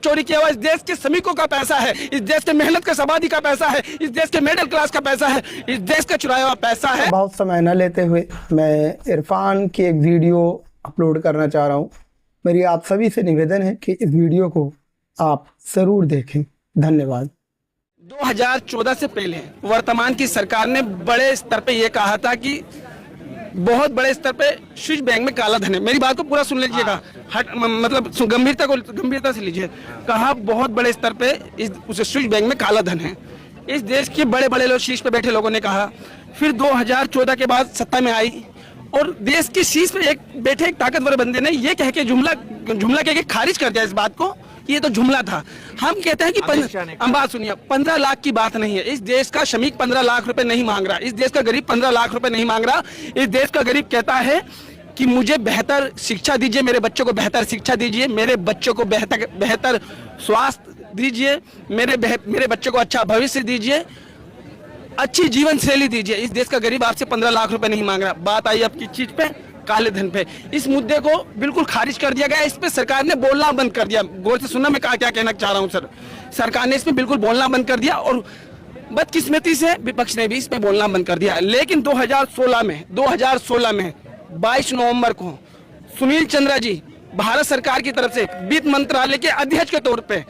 चोरी किया हुआ इस देश के श्रमिकों का पैसा है, इस देश के मेहनत के आबादी का पैसा है, इस देश के मिडिल क्लास का पैसा है, इस देश का चुराया हुआ पैसा है। बहुत समय न लेते हुए मैं इरफान की एक वीडियो अपलोड करना चाह रहा हूँ। मेरी आप सभी से निवेदन है कि इस वीडियो को आप जरूर देखें। धन्यवाद। 2014 से पहले वर्तमान की सरकार ने बड़े स्तर पे ये कहा था कि बहुत बड़े स्तर पे स्विस बैंक में काला धन है। मेरी बात को पूरा सुन लीजिएगा, मतलब गंभीरता से लीजिए। कहा बहुत बड़े स्तर पे उस स्विस बैंक में काला धन है। इस देश के बड़े बड़े लोग, शीर्ष पे बैठे लोगों ने कहा। फिर 2014 के बाद सत्ता में आई और देश के शीर्ष पे बैठे एक ताकतवर बंदे ने ये कह के जुमला कह के खारिज कर दिया इस बात को। ये तो जुमला था। हम कहते हैं कि हम बात सुनिए, 15 लाख की बात नहीं है। इस देश का श्रमिक 15 लाख रुपए नहीं मांग रहा, इस देश का गरीब 15 लाख रुपए नहीं मांग रहा। इस देश का गरीब कहता है कि मुझे बेहतर शिक्षा दीजिए, मेरे बच्चों को बेहतर शिक्षा दीजिए, मेरे बच्चों को बेहतर स्वास्थ्य दीजिए, मेरे बच्चों को अच्छा भविष्य दीजिए, अच्छी जीवन शैली दीजिए। इस देश का गरीब आपसे 15 लाख रुपए नहीं मांग रहा। बात आई आपकी चीज पे, काले धन पे। इस मुद्दे को बिल्कुल खारिज कर दिया गया। इस पे सरकार ने बोलना बंद कर दिया। गौर से सुनना मैं क्या कहना चाह रहा हूँ सर। सरकार ने इसमें बिल्कुल बोलना बंद कर दिया और बदकिस्मती से विपक्ष ने भी इसमें बोलना बंद कर दिया। लेकिन 2016 में 22 नवंबर को सुनील चंद्रा जी भारत सरकार की तरफ से वित्त मंत्रालय के अध्यक्ष के तौर पे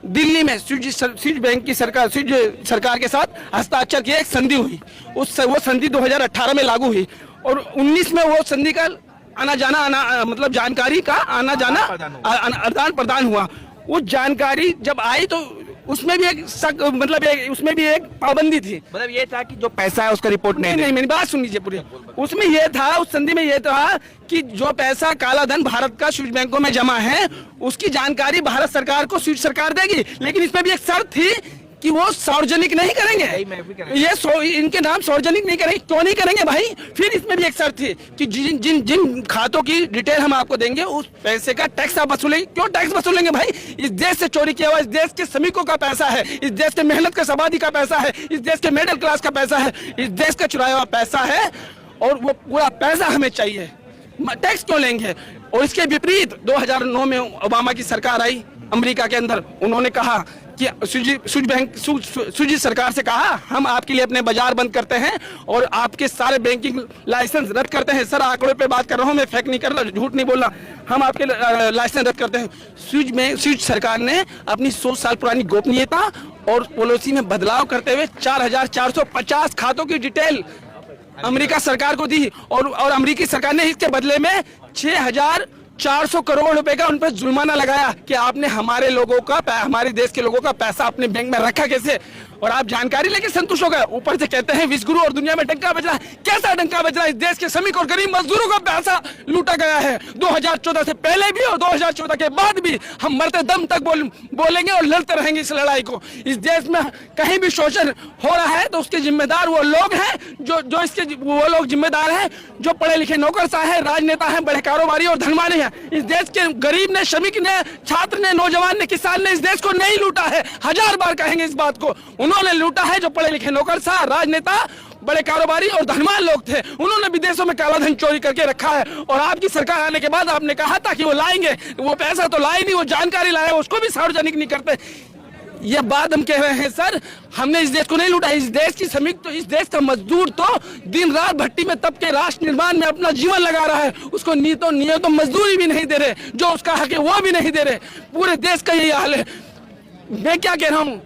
दिल्ली में स्विस बैंक की सरकार के साथ हस्ताक्षर की एक संधि हुई। वो संधि 2018 में लागू हुई और 19 में वो संधि का मतलब जानकारी का आदान प्रदान हुआ। वो जानकारी जब आई तो उसमें भी उसमें भी एक पाबंदी थी। मतलब ये था कि जो पैसा है उसका रिपोर्ट नहीं, मेरी बात सुन लीजिए पूरी। उसमें ये था, उस संधि में ये था कि जो पैसा काला धन भारत का स्विस बैंकों में जमा है उसकी जानकारी भारत सरकार को स्विस सरकार देगी। लेकिन इसमें भी एक शर्त थी कि वो सार्वजनिक नहीं करेंगे। ये इनके नाम सार्वजनिक नहीं करेंगे। क्यों नहीं करेंगे भाई? फिर इसमें भी एक शर्त थी कि जिन खातों की डिटेल हम आपको देंगे उस पैसे का टैक्स आप वसूलेंगे। क्यों टैक्स वसूलेंगे भाई? इस देश से चोरी किया हुआ इस देश के श्रमिकों का पैसा है, इस देश के मेहनत के आबादी का पैसा है, इस देश के मिडिल क्लास का पैसा है, इस देश का चुराया हुआ पैसा है और वो पूरा पैसा हमें चाहिए। टैक्स क्यों लेंगे? और इसके विपरीत 2009 में ओबामा की सरकार आई अमेरिका के अंदर। उन्होंने कहा कि स्विस सरकार से कहा हम आपके लिए अपने बाजार बंद करते हैं और आपके सारे बैंकिंग लाइसेंस रद्द करते हैं। सर आंकड़ों पे बात कर रहा हूँ मैं, फेक नहीं कर रहा, झूठ नहीं बोल रहा। हम आपके लाइसेंस रद्द करते हैं। स्विस सरकार ने अपनी 100 साल पुरानी गोपनीयता और पॉलिसी में बदलाव करते हुए 4450 खातों की डिटेल अमेरिका सरकार को दी और अमेरिकी सरकार ने इसके बदले में 6400 करोड़ रुपए का उन पर जुर्माना लगाया कि आपने हमारे देश के लोगों का पैसा अपने बैंक में रखा कैसे। और आप जानकारी लेके संतुष्ट हो गए। ऊपर से कहते हैं विश्व गुरु और दुनिया में डंका बज रहा है। कैसा डंका बज रहा है? इस देश के श्रमिक और गरीब मजदूरों का पैसा लूटा गया है। 2014 से पहले भी और 2014 के बाद भी हम मरते दम तक बोलेंगे और लड़ते रहेंगे इस लड़ाई को। इस देश में कहीं भी शोषण हो रहा है तो उसके जिम्मेदार वो लोग हैं वो लोग जिम्मेदार हैं जो पढ़े लिखे नौकरशाह हैं, राजनेता हैं, बड़े कारोबारी और धनवानी हैं। इस देश के गरीब ने, श्रमिक ने, छात्र ने, नौजवान ने, किसान ने इस देश को नहीं लूटा है। 1000 बार कहेंगे इस बात को। उन्होंने लूटा है जो पढ़े लिखे नौकरशाह, राजनेता, बड़े कारोबारी और धनवान लोग थे। उन्होंने विदेशों में काला धन चोरी करके रखा है। और आपकी सरकार आने के बाद आपने कहा था कि वो लाएंगे, वो पैसा तो लाए नहीं, वो जानकारी लाए, उसको भी सार्वजनिक नहीं करते। यह बात हम कह रहे हैं सर, हमने इस देश को नहीं लूटा। इस देश की श्रमिक तो, इस देश का मजदूर तो दिन रात भट्टी में तप के राष्ट्र निर्माण में अपना जीवन लगा रहा है। उसको नियतों मजदूरी भी नहीं दे रहे, जो उसका हक है वो भी नहीं दे रहे। पूरे देश का यही हाल है। मैं क्या कह रहा हूँ,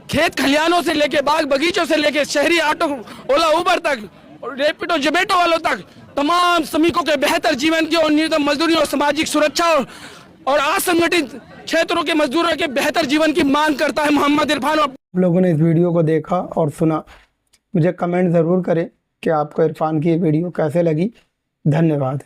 खेत खलियानों से लेके बाग बगीचों से लेके शहरी ऑटो, ओला, उबर तक और रैपिडो, जोमेटो वालों तक तमाम श्रमिकों के बेहतर जीवन की और न्यूनतम मजदूरी और सामाजिक सुरक्षा और असंगठित क्षेत्रों के मजदूरों के बेहतर जीवन की मांग करता है मोहम्मद इरफान। आप लोगों ने इस वीडियो को देखा और सुना। मुझे कमेंट ज़रूर करें कि आपको इरफान की ये वीडियो कैसे लगी। धन्यवाद।